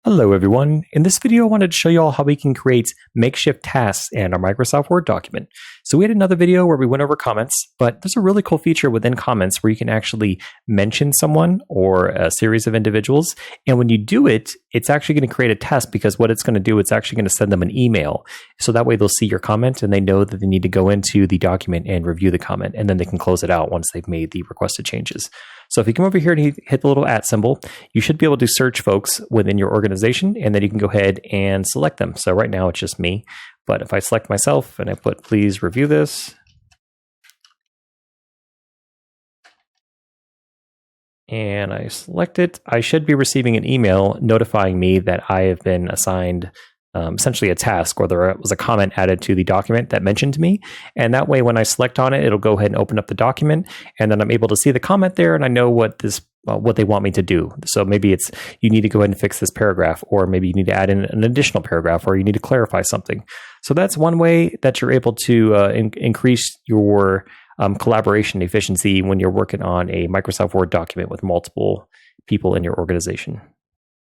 Hello everyone. In this video, I wanted to show you all how we can create makeshift tasks in our Microsoft Word document. So we had another video where we went over comments, but there's a really cool feature within comments where you can actually mention someone or a series of individuals. And when you do it, it's actually going to create a test because what it's going to do, it's actually going to send them an email. So that way they'll see your comment and they know that they need to go into the document and review the comment, and then they can close it out once they've made the requested changes. So if you come over here and hit the little @ symbol, you should be able to search folks within your organization, and then you can go ahead and select them. So right now it's just me, but if I select myself and I put please review this, and I select it, I should be receiving an email notifying me that I have been assigned essentially a task, or there was a comment added to the document that mentioned me. And that way, when I select on it, it'll go ahead and open up the document, and then I'm able to see the comment there, and I know what they want me to do. So maybe it's you need to go ahead and fix this paragraph, or maybe you need to add in an additional paragraph, or you need to clarify something. So that's one way that you're able to increase your collaboration efficiency when you're working on a Microsoft Word document with multiple people in your organization.